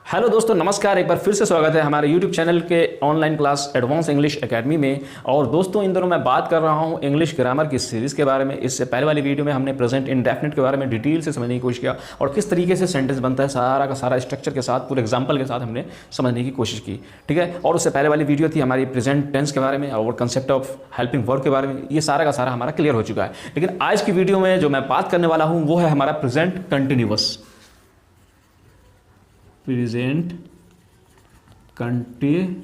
Hello दोस्तों, नमस्कार। एक बार फिर से स्वागत है हमारे YouTube चैनल के online class advance English academy में। और दोस्तों, इन दिनों मैं बात कर रहा हूं इंग्लिश ग्रामर की सीरीज़ के बारे में। इससे पहले वाली वीडियो में हमने प्रेजेंट इंडेफिनिट के बारे में डिटेल से समझने की कोशिश किया और किस तरीके से सेंटेंस बनता है, सारा का सारा स्ट्रक्चर के साथ, पूरे एग्जाम्पल के साथ हमने समझने की कोशिश की। ठीक है। और उससे पहले वाली वीडियो थी हमारी प्रेजेंट टेंस के बारे में और कंसेप्ट ऑफ हेल्पिंग वर्ब के बारे में। ये सारा का सारा हमारा क्लियर हो चुका है। लेकिन आज की वीडियो में जो मैं बात करने वाला हूँ वो है हमारा प्रेजेंट कंटिन्यूअस। प्रेजेंट कंटिन्यूअस,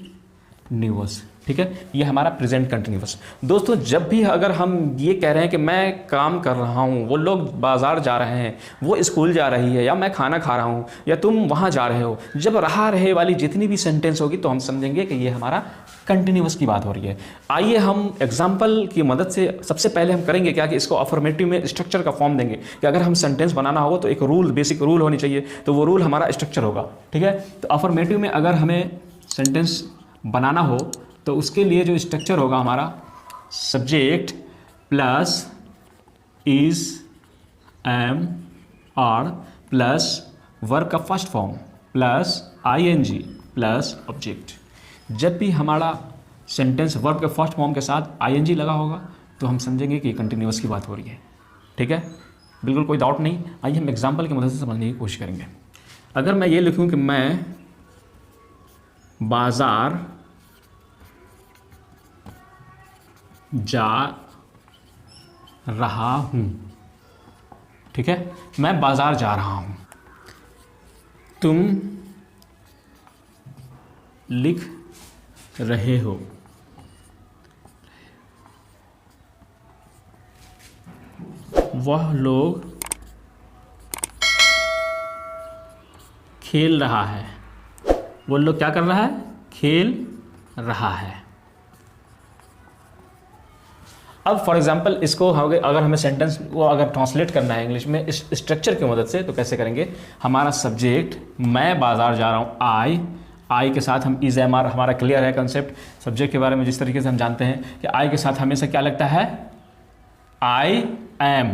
ठीक है। ये हमारा प्रेजेंट कंटिन्यूअस। दोस्तों, जब भी अगर हम ये कह रहे हैं कि मैं काम कर रहा हूँ, वो लोग बाजार जा रहे हैं, वो स्कूल जा रही है, या मैं खाना खा रहा हूँ, या तुम वहाँ जा रहे हो, जब रहा रहे वाली जितनी भी सेंटेंस होगी तो हम समझेंगे कि ये हमारा कंटिन्यूअस की बात हो रही है। आइए हम एग्जाम्पल की मदद से सबसे पहले हम करेंगे क्या कि इसको अफर्मेटिव में स्ट्रक्चर का फॉर्म देंगे कि अगर हम सेंटेंस बनाना होगा तो एक रूल, बेसिक रूल होनी चाहिए, तो वो रूल हमारा स्ट्रक्चर होगा। ठीक है। तो अफर्मेटिव में अगर हमें सेंटेंस बनाना हो तो उसके लिए जो स्ट्रक्चर होगा हमारा, subject plus is, am, are plus verb का first form plus ING plus object. जब भी हमारा सेंटेंस वर्ब के फर्स्ट फॉर्म के साथ आईएनजी लगा होगा तो हम समझेंगे कि कंटिन्यूअस की बात हो रही है। ठीक है, बिल्कुल कोई डाउट नहीं। आइए हम एग्जाम्पल की मदद से समझने की कोशिश करेंगे। अगर मैं ये लिखूं कि मैं बाजार जा रहा हूं, ठीक है, मैं बाजार जा रहा हूं, तुम लिख रहे हो, वह लोग खेल रहा है, वो लोग क्या कर रहा है, खेल रहा है। अब फॉर एग्जांपल इसको अगर हमें सेंटेंस को अगर ट्रांसलेट करना है इंग्लिश में इस स्ट्रक्चर की मदद से, तो कैसे करेंगे। हमारा सब्जेक्ट मैं बाजार जा रहा हूँ, आई के साथ हम इज, एम, आर, हमारा क्लियर है कंसेप्ट सब्जेक्ट के बारे में। जिस तरीके से हम जानते हैं कि आई के साथ हमेशा क्या लगता है, I am,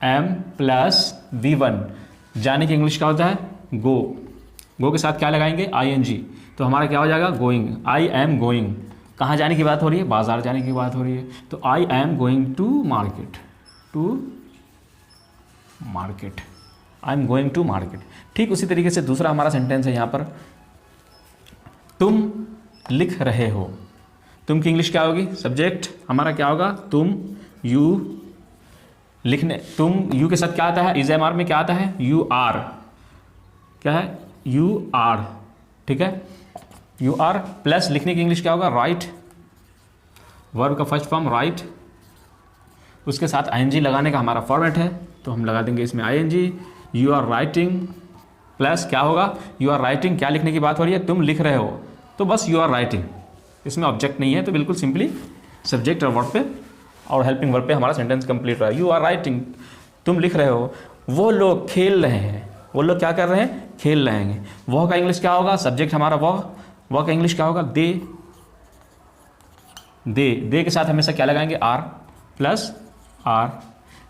M plus V1। जाने की इंग्लिश क्या होता है, गो। गो के साथ क्या लगाएंगे, ING, तो हमारा क्या हो जाएगा, गोइंग। आई एम गोइंग, कहाँ जाने की बात हो रही है, बाजार जाने की बात हो रही है, तो I am going to market, I am going to market. ठीक उसी तरीके से दूसरा हमारा सेंटेंस है यहाँ पर, तुम लिख रहे हो। तुम की इंग्लिश क्या होगी, सब्जेक्ट हमारा क्या होगा, तुम, यू, लिखने, तुम, यू के साथ क्या आता है, इज, एम, आर में क्या आता है, यू आर, क्या है, यू आर, ठीक है, यू आर प्लस लिखने की इंग्लिश क्या होगा, राइट, वर्ब का फर्स्ट फॉर्म राइट, उसके साथ ING लगाने का हमारा फॉर्मेट है, तो हम लगा देंगे इसमें ING। You are writing plus क्या होगा, यू आर राइटिंग, क्या लिखने की बात हो रही है, तुम लिख रहे हो, तो बस यू आर राइटिंग, इसमें ऑब्जेक्ट नहीं है, तो बिल्कुल सिंपली सब्जेक्ट और वर्ब पे और हेल्पिंग वर्ब पे हमारा सेंटेंस कंप्लीट रहा है। यू आर राइटिंग, तुम लिख रहे हो, वो लोग खेल रहे हैं, वो लोग क्या कर रहे हैं, खेल रहे हैं। वह का इंग्लिश क्या होगा, सब्जेक्ट हमारा वह का इंग्लिश क्या होगा, दे। दे के साथ हमेशा क्या लगाएंगे, are plus are,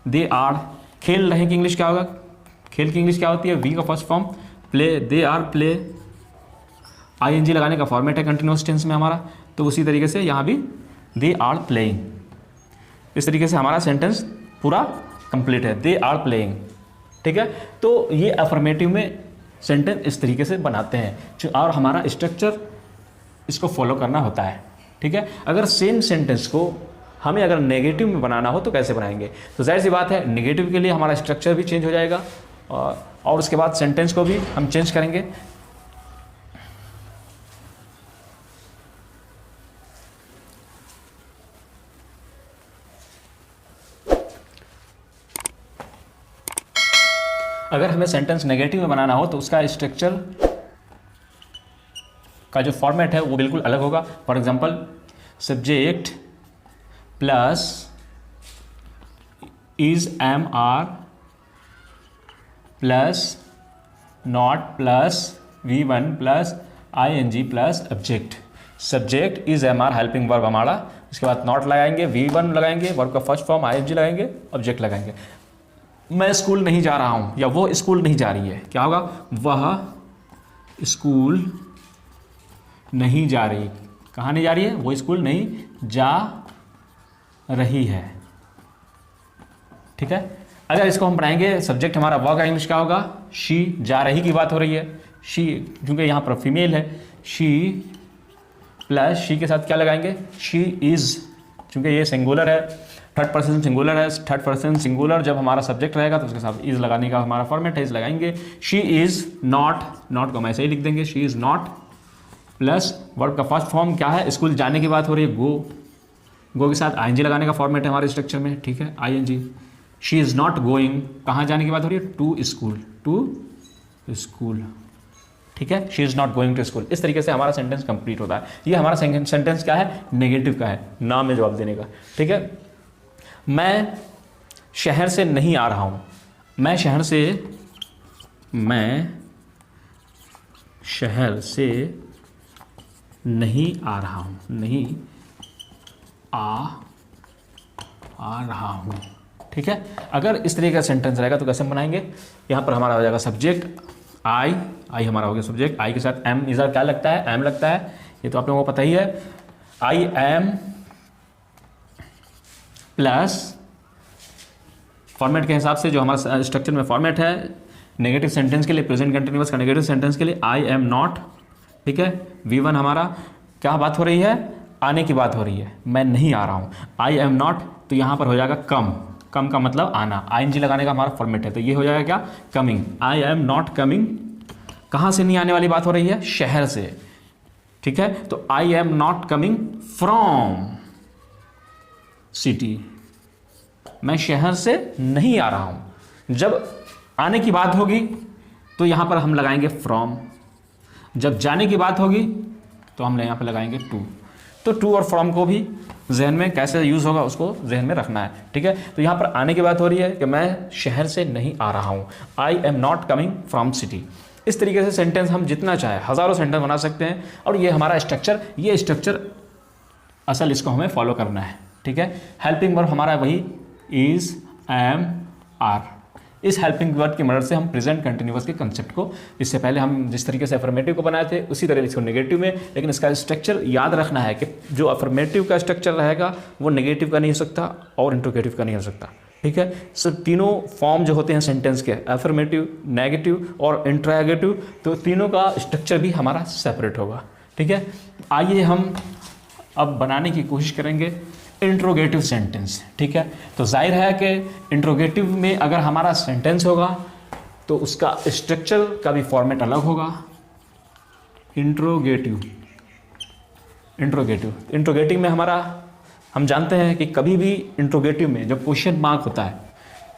they are. खेल रहे की इंग्लिश क्या होगा, खेल की इंग्लिश क्या होती है, वी का first form, play, they are play. ING लगाने का फॉर्मेट है कंटिन्यूअस टेंस में हमारा, तो उसी तरीके से यहाँ भी दे आर प्लेइंग। इस तरीके से हमारा सेंटेंस पूरा कंप्लीट है, दे आर प्लेइंग। ठीक है, तो ये अफर्मेटिव में सेंटेंस इस तरीके से बनाते हैं और हमारा स्ट्रक्चर इसको फॉलो करना होता है। ठीक है। अगर सेम सेंटेंस को हमें अगर नेगेटिव में बनाना हो तो कैसे बनाएंगे, तो जाहिर सी बात है नेगेटिव के लिए हमारा स्ट्रक्चर भी चेंज हो जाएगा और उसके बाद सेंटेंस को भी हम चेंज करेंगे। अगर हमें सेंटेंस नेगेटिव में बनाना हो तो उसका स्ट्रक्चर का जो फॉर्मेट है वो बिल्कुल अलग होगा। For example, subject plus is, am, are plus not plus V1 plus ING plus object. Subject is, am, are helping verb हमारा, उसके बाद नॉट लगाएंगे, V1 लगाएंगे, वर्ब का फर्स्ट फॉर्म ING लगाएंगे, ऑब्जेक्ट लगाएंगे। मैं स्कूल नहीं जा रहा हूँ या वो स्कूल नहीं जा रही है, क्या होगा, वह स्कूल नहीं जा रही। कहाँ नहीं जा रही है? वो स्कूल नहीं जा रही है। ठीक है। अगर इसको हम पढ़ाएंगे, सब्जेक्ट हमारा वर्क इंग्लिश क्या होगा? शी, जा रही की बात हो रही है, शी क्योंकि यहाँ पर फीमेल है, शी प्लस शी के साथ क्या लगाएंगे? शी इज़, क्योंकि ये सिंगुलर है, थर्ड पर्सन सिंगुलर है, थर्ड पर्सन सिंगुलर जब हमारा सब्जेक्ट रहेगा तो उसके साथ इज़ लगाने का हमारा फॉर्मेट है, इज़ लगाएंगे। शी इज़ नॉट, नॉट को हम ऐसे ही लिख देंगे, she is not plus verb का फर्स्ट फॉर्म क्या है? स्कूल जाने की बात हो रही है, गो, गो के साथ आईएनजी लगाने का फॉर्मेट है हमारे स्ट्रक्चर में। ठीक है, ING. She is not going, कहाँ जाने की बात हो रही है? To school, to school. ठीक है, she is not going to school. इस तरीके से हमारा सेंटेंस कंप्लीट होता है। ये हमारा सेंटेंस क्या है? नेगेटिव का है, ना में जवाब देने का। ठीक है, मैं शहर से नहीं आ रहा हूँ, मैं शहर से नहीं आ रहा हूँ, नहीं आ रहा हूँ। ठीक है, अगर इस तरीके का सेंटेंस रहेगा तो कैसे बनाएंगे? यहाँ पर हमारा हो जाएगा सब्जेक्ट आई, आई हमारा हो गया सब्जेक्ट, आई के साथ एम इज़र क्या लगता है? एम लगता है, ये तो आप लोगों को पता ही है। आई एम प्लस फॉर्मेट के हिसाब से जो हमारा स्ट्रक्चर में फॉर्मेट है नेगेटिव सेंटेंस के लिए, प्रेजेंट कंटिन्यूअस का नेगेटिव सेंटेंस के लिए आई एम नॉट। ठीक है, V1 हमारा क्या बात हो रही है? आने की बात हो रही है, मैं नहीं आ रहा हूँ। आई एम नॉट, तो यहाँ पर हो जाएगा कम, कम का मतलब आना, आईएनजी लगाने का हमारा फॉर्मेट है, तो ये हो जाएगा क्या? Coming. I am not coming, कहाँ से नहीं आने वाली बात हो रही है? शहर से। ठीक है, तो I am not coming from city, मैं शहर से नहीं आ रहा हूं। जब आने की बात होगी तो यहां पर हम लगाएंगे फ्रॉम, जब जाने की बात होगी तो हम यहां पर लगाएंगे टू। तो टू और फ्रॉम को भी जहन में कैसे यूज़ होगा उसको जहन में रखना है। ठीक है, तो यहाँ पर आने की बात हो रही है कि मैं शहर से नहीं आ रहा हूँ, I am not coming from city. इस तरीके से सेंटेंस हम जितना चाहे हज़ारों सेंटेंस बना सकते हैं, और ये हमारा स्ट्रक्चर, ये स्ट्रक्चर असल इसको हमें फॉलो करना है। ठीक है, हेल्पिंग वर्ब हमारा वही इज़, एम, आर। इस हेल्पिंग वर्ब की मदद से हम प्रेजेंट कंटिन्यूअस के कंसेप्ट को, इससे पहले हम जिस तरीके से अफर्मेटिव को बनाए थे उसी तरह इसको नेगेटिव में, लेकिन इसका स्ट्रक्चर याद रखना है कि जो अफर्मेटिव का स्ट्रक्चर रहेगा वो नेगेटिव का नहीं हो सकता और इंट्रोगेटिव का नहीं हो सकता। ठीक है, सो तीनों फॉर्म जो होते हैं सेंटेंस के, अफर्मेटिव, नेगेटिव और इंट्रोगेटिव, तो तीनों का स्ट्रक्चर भी हमारा सेपरेट होगा। ठीक है, आइए हम अब बनाने की कोशिश करेंगे इंट्रोगेटिव सेंटेंस। ठीक है, तो जाहिर है कि इंट्रोगेटिव में अगर हमारा सेंटेंस होगा तो उसका स्ट्रक्चर का भी फॉर्मेट अलग होगा। इंट्रोगेटिव में हमारा, हम जानते हैं कि कभी भी इंट्रोगेटिव में जब क्वेश्चन मार्क होता है,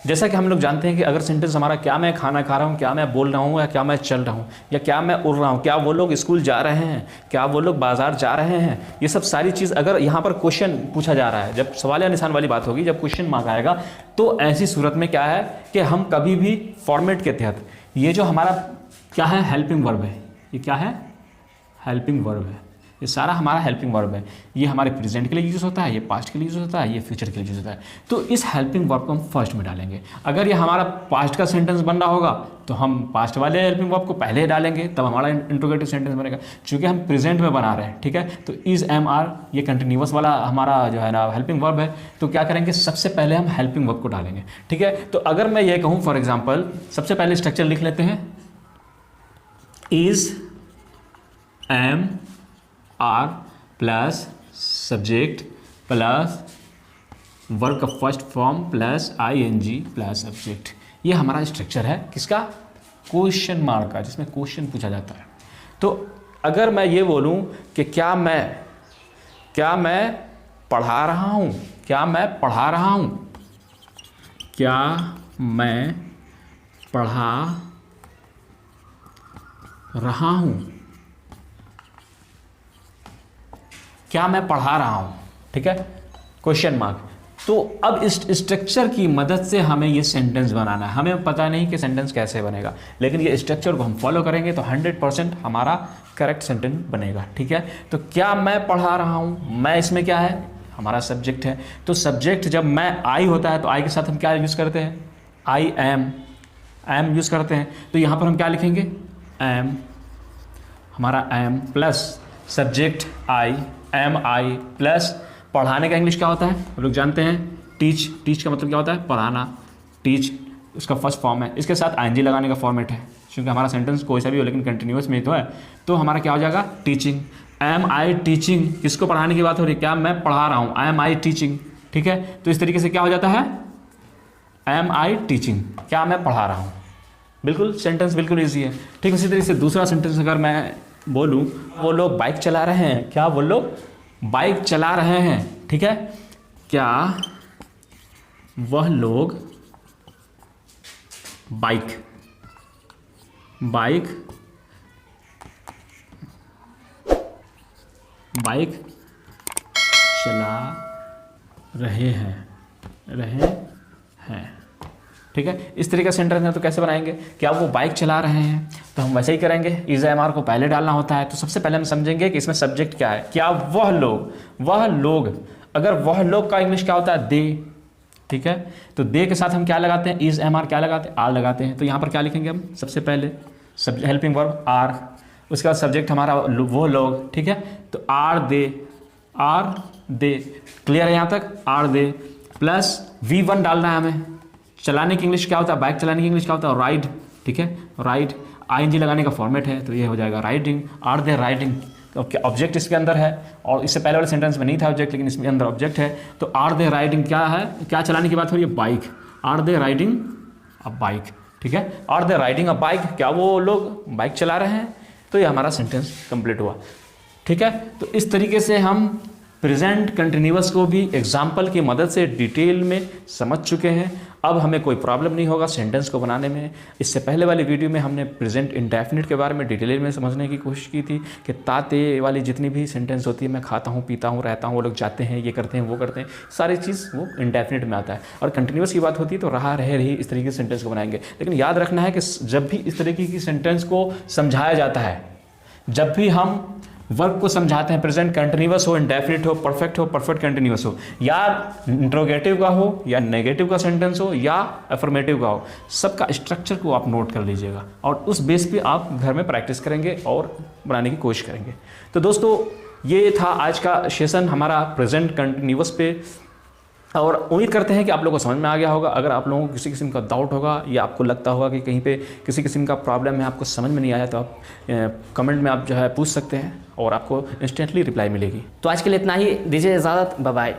जैसा कि हम लोग जानते हैं कि अगर सेंटेंस हमारा क्या मैं खाना खा रहा हूँ, क्या मैं बोल रहा हूँ, या क्या मैं चल रहा हूँ, या क्या मैं उड़ रहा हूँ, क्या वो लोग स्कूल जा रहे हैं, क्या वो लोग बाजार जा रहे हैं, ये सब सारी चीज़ अगर यहाँ पर क्वेश्चन पूछा जा रहा है, जब सवाल या निशान वाली बात होगी, जब क्वेश्चन मार्क आएगा, तो ऐसी सूरत में क्या है कि हम कभी भी फॉर्मेट के तहत ये जो हमारा क्या है, हेल्पिंग वर्ब है, ये क्या है, हेल्पिंग वर्ब है, ये सारा हमारा हेल्पिंग वर्ब है। ये हमारे प्रेजेंट के लिए यूज़ होता है, ये पास्ट के लिए यूज़ होता है, ये फ्यूचर के लिए यूज़ होता है। तो इस हेल्पिंग वर्ब को हम फर्स्ट में डालेंगे। अगर ये हमारा पास्ट का सेंटेंस बन रहा होगा तो हम पास्ट वाले हेल्पिंग वर्ब को पहले डालेंगे, तब हमारा इंट्रोगेटिव सेंटेंस बनेगा। चूँकि हम प्रेजेंट में बना रहे हैं, ठीक है, तो इज़, एम, आर ये कंटिन्यूअस वाला हमारा जो है ना हेल्पिंग वर्ब है, तो क्या करेंगे, सबसे पहले हम हेल्पिंग वर्ब को डालेंगे। ठीक है, तो अगर मैं ये कहूँ फॉर एग्जाम्पल, सबसे पहले स्ट्रक्चर लिख लेते हैं, is, am, are plus subject plus verb का first form plus ING plus subject. ये हमारा स्ट्रक्चर है किसका, क्वेश्चन मार्क का, जिसमें क्वेश्चन पूछा जाता है। तो अगर मैं ये बोलूं कि क्या मैं पढ़ा रहा हूं, क्या मैं पढ़ा रहा हूं, क्या मैं पढ़ा रहा हूं, क्या मैं पढ़ा रहा हूं, ठीक है, क्वेश्चन मार्क। तो अब इस स्ट्रक्चर की मदद से हमें ये सेंटेंस बनाना है। हमें पता नहीं कि सेंटेंस कैसे बनेगा, लेकिन ये स्ट्रक्चर को हम फॉलो करेंगे तो 100% हमारा करेक्ट सेंटेंस बनेगा। ठीक है, तो क्या मैं पढ़ा रहा हूं, मैं इसमें क्या है, हमारा सब्जेक्ट है। तो सब्जेक्ट जब मैं आई होता है तो आई के साथ हम क्या यूज़ करते हैं, आई एम यूज़ करते हैं। तो यहाँ पर हम क्या लिखेंगे, एम हमारा am plus subject I, am I plus पढ़ाने का इंग्लिश क्या होता है हम लोग जानते हैं, टीच। टीच का मतलब क्या होता है, पढ़ाना, टीच उसका फर्स्ट फॉर्म है। इसके साथ आईएनजी लगाने का फॉर्मेट है, क्योंकि हमारा सेंटेंस कोई सा भी हो लेकिन कंटिन्यूअस में तो है, तो हमारा क्या हो जाएगा, टीचिंग। एम आई टीचिंग, किसको पढ़ाने की बात हो रही है, क्या मैं पढ़ा रहा हूँ, एम आई टीचिंग, ठीक है। तो इस तरीके से क्या हो जाता है, एम आई टीचिंग, क्या मैं पढ़ा रहा हूँ। बिल्कुल सेंटेंस बिल्कुल ईजी है। ठीक उसी तरीके से दूसरा सेंटेंस अगर मैं बोलूँ, वो लोग बाइक चला रहे हैं, क्या वो लोग बाइक चला रहे हैं, ठीक है। क्या वह लोग बाइक चला रहे हैं, ठीक है। इस तरीके का सेंटेंस है तो कैसे बनाएंगे, क्या वो बाइक चला रहे हैं, तो हम वैसे ही करेंगे, इज एम आर को पहले डालना होता है। तो सबसे पहले हम समझेंगे कि इसमें सब्जेक्ट क्या है, क्या वह लोग, अगर वह लोग का इंग्लिश क्या होता है, दे, ठीक है। तो दे के साथ हम क्या लगाते हैं, इज एम आर क्या लगाते हैं, आर लगाते हैं। तो यहाँ पर क्या लिखेंगे हम, सबसे पहले हेल्पिंग वर्ब आर, उसके बाद सब्जेक्ट हमारा वो लोग, ठीक है। तो आर दे, क्लियर है यहाँ तक, आर दे प्लस V1 डालना है हमें। चलाने की इंग्लिश क्या होता है, बाइक चलाने की इंग्लिश क्या होता है, राइड, ठीक है, राइड। आईएनजी लगाने का फॉर्मेट है तो ये हो जाएगा riding, are they riding. Object इसके अंदर है, और इससे पहले वाले सेंटेंस में नहीं था ऑब्जेक्ट, लेकिन इसमें अंदर ऑब्जेक्ट है। तो आर दे राइडिंग क्या है, क्या चलाने की बात हो रही है, bike, are they riding a bike, ठीक है। Are they riding a bike, क्या वो लोग बाइक चला रहे हैं। तो ये हमारा सेंटेंस कंप्लीट हुआ, ठीक है। तो इस तरीके से हम प्रेजेंट कंटिन्यूअस को भी एग्जाम्पल की मदद से डिटेल में समझ चुके हैं। अब हमें कोई प्रॉब्लम नहीं होगा सेंटेंस को बनाने में। इससे पहले वाली वीडियो में हमने प्रेजेंट इंडेफिनिट के बारे में डिटेल में समझने की कोशिश की थी कि ताते वाली जितनी भी सेंटेंस होती है, मैं खाता हूँ, पीता हूँ, रहता हूँ, वो लोग जाते हैं, ये करते हैं, वो करते हैं, सारी चीज़ वो इंडेफिनिट में आता है। और कंटिन्यूअस की बात होती है तो रहा रहे इस तरीके से सेंटेंस को बनाएंगे। लेकिन याद रखना है कि जब भी इस तरीके की सेंटेंस को समझाया जाता है, जब भी हम वर्ब को समझाते हैं, प्रेजेंट कंटिन्यूअस हो, इंडेफिनिट हो, परफेक्ट कंटिन्यूअस हो, या इंट्रोगेटिव का हो, या नेगेटिव का सेंटेंस हो, या अफर्मेटिव का हो, सबका स्ट्रक्चर को आप नोट कर लीजिएगा और उस बेस पे आप घर में प्रैक्टिस करेंगे और बनाने की कोशिश करेंगे। तो दोस्तों ये था आज का सेशन हमारा प्रेजेंट कंटिन्यूअस पे, और उम्मीद करते हैं कि आप लोगों को समझ में आ गया होगा। अगर आप लोगों को किसी किस्म का डाउट होगा या आपको लगता होगा कि कहीं पे किसी किस्म का प्रॉब्लम है, आपको समझ में नहीं आया, तो आप कमेंट में आप जो है पूछ सकते हैं और आपको इंस्टेंटली रिप्लाई मिलेगी। तो आज के लिए इतना ही, दीजिए इजाज़त, बाय बाय।